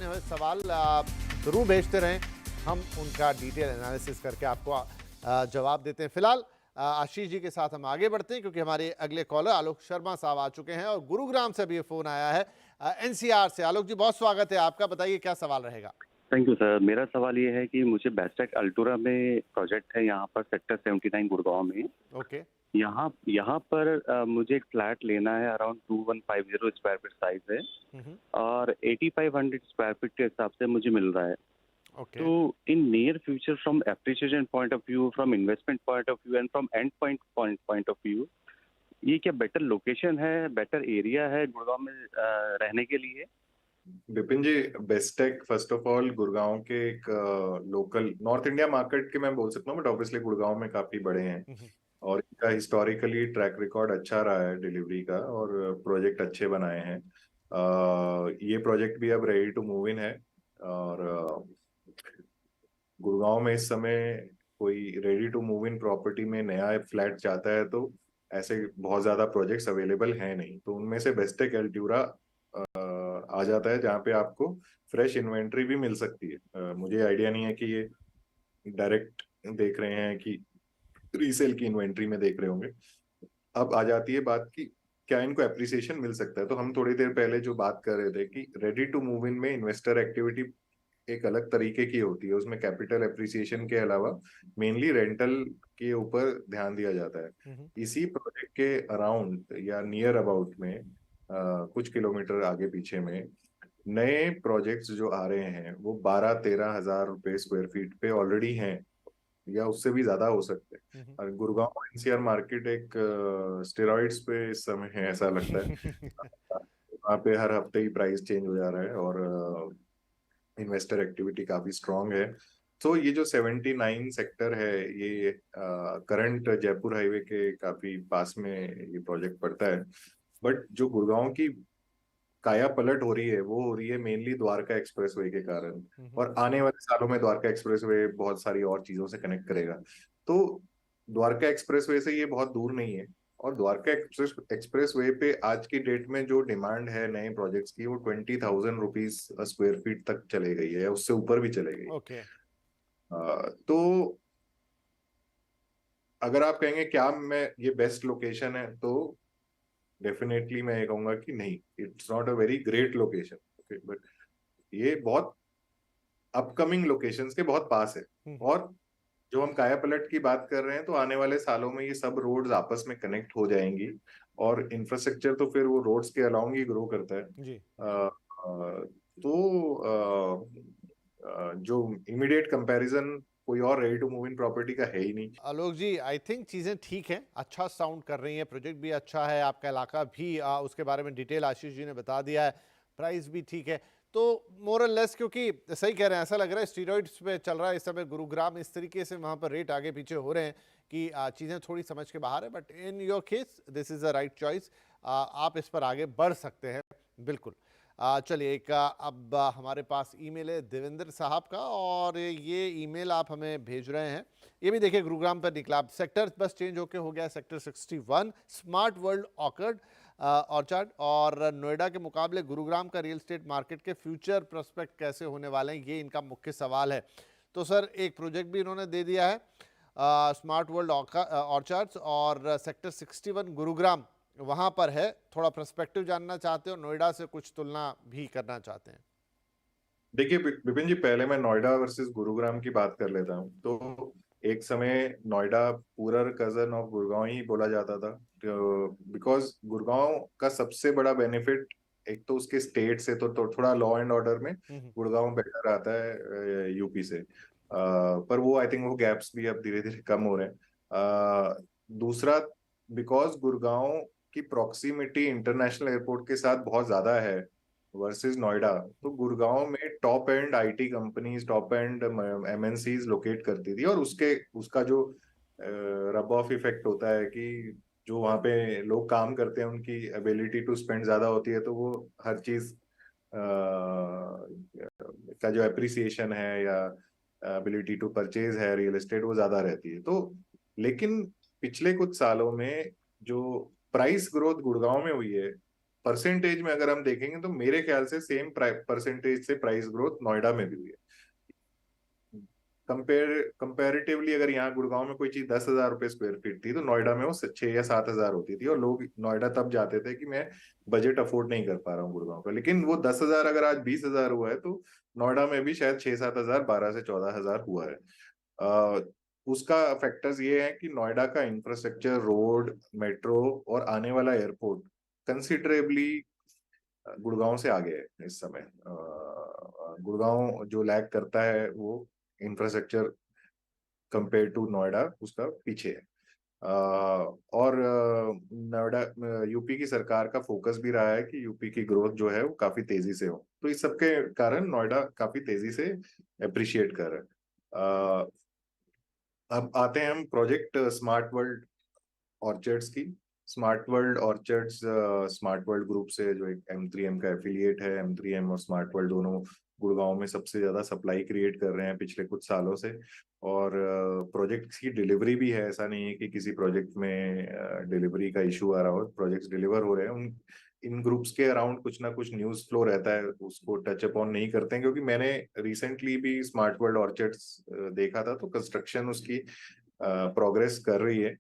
अपने हुए सवाल ज़रूर भेजते रहें, हम उनका डिटेल एनालिसिस करके आपको जवाब देते हैं। फिलहाल आशीष जी के साथ हम आगे बढ़ते हैं क्योंकि हमारे अगले कॉलर आलोक शर्मा साहब आ चुके हैं और गुरुग्राम से भी ये फ़ोन आया है एनसीआर से। आलोक जी बहुत स्वागत है आपका, बताइए क्या सवाल रहेगा? Thank you sir. मेरा सवाल ये है कि मुझे बेस्टेक अल्टोरा में प्रोजेक्ट है यहाँ पर सेक्टर 79 गुड़गांव में। ओके। यहाँ यहाँ पर मुझे एक फ्लैट लेना है, अराउंड 2150 स्क्वायर फीट साइज है हम्म। और 8500 स्क्वायर फीट के हिसाब से मुझे मिल रहा है। ओके। तो in near future, from appreciation point of view, from investment point of view and from end point of view, ये क्या बेटर लोकेशन है, बेटर एरिया है गुड़गांव में रहने के लिए? विपिन जी, बेस्टेक फर्स्ट ऑफ ऑल गुड़गांव के एक लोकल नॉर्थ इंडिया मार्केट के मैं बोल सकता हूँ, बट ऑब्वियसली गुड़गांव में काफी बड़े हैं और इनका हिस्टोरिकली ट्रैक रिकॉर्ड अच्छा रहा है डिलीवरी का और प्रोजेक्ट अच्छे बनाए हैं। ये प्रोजेक्ट भी अब रेडी टू मूव इन है और गुड़गांव में इस समय कोई ready to move in property में नया फ्लैट चाहता है तो ऐसे बहुत ज्यादा प्रोजेक्ट्स अवेलेबल हैं नहीं, तो उनमें से बेस्टेक एल्ट्यूरा आ जाता है जहाँ पे आपको फ्रेश इन्वेंट्री भी मिल सकती है। मुझे आइडिया नहीं है कि ये डायरेक्ट देख रहे हैं कि रीसेल की इन्वेंट्री में देख रहे होंगे। अब आ जाती है बात की क्या इनको एप्रिसिएशन मिल सकता है। तो हम थोड़ी देर पहले जो बात कर रहे थे कि रेडी टू मूव इन में इन्वेस्टर एक्टिविटी एक अलग तरीके की होती है, उसमें कैपिटल एप्रिसिएशन के अलावा मेनली रेंटल के ऊपर ध्यान दिया जाता है। इसी प्रोजेक्ट के अराउंड या नियर अबाउट में कुछ किलोमीटर आगे पीछे में नए प्रोजेक्ट्स जो आ रहे हैं वो 12-13 हजार रुपए स्क्वायर फीट पे ऑलरेडी हैं या उससे भी ज्यादा हो सकते हैं। और गुड़गांव एनसीआर मार्केट एक स्टेरॉइड्स पे इस समय है ऐसा लगता है। वहाँ पे हर हफ्ते ही प्राइस चेंज हो जा रहा है और इन्वेस्टर एक्टिविटी काफी स्ट्रांग है। तो ये जो 79 सेक्टर है ये करंट जयपुर हाईवे के काफी पास में ये प्रोजेक्ट पड़ता है। बट जो गुड़गांव की काया पलट हो रही है वो हो रही है मेनली द्वारका एक्सप्रेसवे के कारण, और आने वाले सालों में द्वारका एक्सप्रेसवे बहुत सारी और चीजों से कनेक्ट करेगा। तो द्वारका एक्सप्रेसवे से ये बहुत दूर नहीं है और द्वारका एक्सप्रेसवे पे आज की डेट में जो डिमांड है नए प्रोजेक्ट्स की वो 20,000 रुपीज स्क्वायर फीट तक चले गई है, उससे ऊपर भी चले गई। ओके। तो अगर आप कहेंगे क्या मैं ये बेस्ट लोकेशन है, तो डेफिनेटली मैं ये कहूंगा कि नहीं, it's not a very great location, okay, but ये बहुत अपकमिंग लोकेशंस के बहुत पास है। और जो हम काया पलट की बात कर रहे हैं तो आने वाले सालों में ये सब रोड्स आपस में कनेक्ट हो जाएंगी और इंफ्रास्ट्रक्चर तो फिर वो रोड्स के अलाउंग ही ग्रो करता है। जी। तो जो इमीडिएट कंपैरिजन कोई और ready to move in property का है ही नहीं। आलोक जी आई थिंक चीज़ें ठीक हैं, अच्छा साउंड कर रही हैं, प्रोजेक्ट भी अच्छा है, आपका इलाका भी उसके बारे में डिटेल आशीष जी ने बता दिया है, प्राइस भी ठीक है। तो मोर और लेस, क्योंकि सही कह रहे हैं, ऐसा लग रहा है स्टीरॉइड्स पे चल रहा है इस समय गुरुग्राम, इस तरीके से वहाँ पर रेट आगे पीछे हो रहे हैं कि चीज़ें थोड़ी समझ के बाहर है। But in your case this is a right choice, आप इस पर आगे बढ़ सकते हैं बिल्कुल। चलिए एक अब हमारे पास ईमेल है देवेंद्र साहब का और ये ईमेल आप हमें भेज रहे हैं, ये भी देखिए गुरुग्राम पर निकला। सेक्टर बस चेंज होके हो गया सेक्टर 61 स्मार्ट वर्ल्ड ऑर्चार्ड, और नोएडा के मुकाबले गुरुग्राम का रियल एस्टेट मार्केट के फ्यूचर प्रोस्पेक्ट कैसे होने वाले हैं, ये इनका मुख्य सवाल है। तो सर एक प्रोजेक्ट भी इन्होंने दे दिया है स्मार्ट वर्ल्ड ऑर्चार्ड्स और सेक्टर 61 गुरुग्राम वहां पर है, थोड़ा पर्सपेक्टिव जानना चाहते हो, नोएडा से कुछ तुलना भी करना चाहते हैं। देखिए विपिन जी, पहले मैं नोएडा वर्सेस गुरुग्राम की बात कर लेता हूँ। तो एक समय नोएडा पूरा कजन ऑफ गुड़गांव ही बोला जाता था, तो बिकॉज गुड़गांव का सबसे बड़ा बेनिफिट एक तो उसके स्टेट से, तो थोड़ा लॉ एंड ऑर्डर में गुड़गांव बेटर आता है यूपी से। पर वो आई थिंक वो गैप्स भी अब धीरे धीरे कम हो रहे हैं। दूसरा, बिकॉज गुड़गांव की प्रॉक्सिमिटी इंटरनेशनल एयरपोर्ट के साथ बहुत ज्यादा है वर्सेस नोएडा, तो गुड़गांव में top and IT companies, top and MNCs locate करती थी और उसके उसका जो रब ऑफ इफेक्ट होता है कि जो वहाँ पे लोग काम करते हैं उनकी एबिलिटी टू स्पेंड ज्यादा होती है, तो वो हर चीज का जो एप्रिसिएशन है या एबिलिटी टू परचेज है रियल एस्टेट वो ज्यादा रहती है। तो लेकिन पिछले कुछ सालों में जो प्राइस ग्रोथ गुड़गांव में हुई है, परसेंटेज में अगर हम देखेंगे तो मेरे ख्याल से सेम परसेंटेज से प्राइस ग्रोथ नोएडा में भी हुई है। कंपेरेटिवली अगर यहाँ गुड़गांव में कोई चीज 10,000 रुपए स्क्वायर फीट थी तो नोएडा में वो 6 या 7 हजार होती थी, और लोग नोएडा तब जाते थे कि मैं बजट अफोर्ड नहीं कर पा रहा हूँ गुड़गांव का। लेकिन वो 10,000 अगर आज 20,000 हुआ है तो नोएडा में भी शायद 6-7 हजार, 12 से 14 हजार हुआ है। उसका फैक्टर्स ये है कि नोएडा का इंफ्रास्ट्रक्चर, रोड, मेट्रो और आने वाला एयरपोर्ट कंसिडरेबली गुड़गांव से आगे है इस समय। गुड़गांव जो लैग करता है वो इंफ्रास्ट्रक्चर कंपेयर टू नोएडा उसका पीछे है। और नोएडा, यूपी की सरकार का फोकस भी रहा है कि यूपी की ग्रोथ जो है वो काफी तेजी से हो, तो इस सब के कारण नोएडा काफी तेजी से अप्रिशिएट कर रहा है। अब आते हैं हम प्रोजेक्ट स्मार्ट वर्ल्ड ऑर्चर्ड्स की। Smart world orchards smart world group से, जो एक M3M का एफिलिएट है, M3M और स्मार्ट वर्ल्ड दोनों गुड़गांव में सबसे ज्यादा सप्लाई क्रिएट कर रहे हैं पिछले कुछ सालों से। और प्रोजेक्ट्स की डिलीवरी भी है, ऐसा नहीं है कि किसी प्रोजेक्ट में डिलीवरी का इशू आ रहा हो, प्रोजेक्ट्स डिलीवर हो रहे हैं। इन ग्रुप्स के अराउंड कुछ ना कुछ न्यूज फ्लो रहता है, उसको टच अपॉन नहीं करते हैं, क्योंकि मैंने रिसेंटली भी स्मार्ट वर्ल्ड ऑर्चर्ड्स देखा था, तो कंस्ट्रक्शन उसकी प्रोग्रेस कर रही है।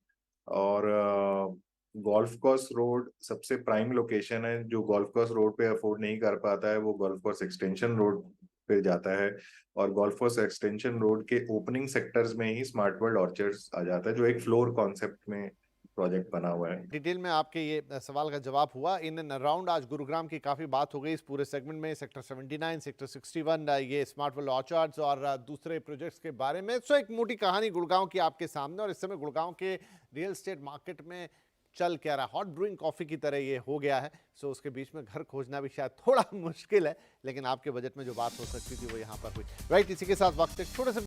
और गोल्फ कोर्स रोड सबसे प्राइम लोकेशन है। जो गोल्फ कोर्स रोड पे अफोर्ड नहीं कर पाता है वो गोल्फ कोर्स एक्सटेंशन रोड पे जाता है, और गोल्फ कोर्स एक्सटेंशन रोड के ओपनिंग सेक्टर्स में ही स्मार्ट वर्ल्ड ऑर्चर्ड्स आ जाता है, जो एक फ्लोर कॉन्सेप्ट में प्रोजेक्ट बना हुआ है। डिटेल में आपके ये सवाल का जवाब हुआ। इन एंड अराउंड आज गुरुग्राम की काफ़ी बात हो गई इस पूरे सेगमेंट में, सेक्टर 79, सेक्टर 61, ये स्मार्ट वर्ल्ड ऑर्चार्ड्स और दूसरे प्रोजेक्ट्स के बारे में। सो एक मोटी कहानी गुड़गांव की आपके सामने, और इस समय गुड़गांव के रियल एस्टेट मार्केट में चल क्या रहा है, हॉट ब्रूइंग कॉफ़ी की तरह ये हो गया है। सो उसके बीच में घर खोजना भी शायद थोड़ा मुश्किल है, लेकिन आपके बजट में जो बात हो सकती थी वो यहाँ पर हुई। राइट, इसी के साथ वक्त एक छोटे से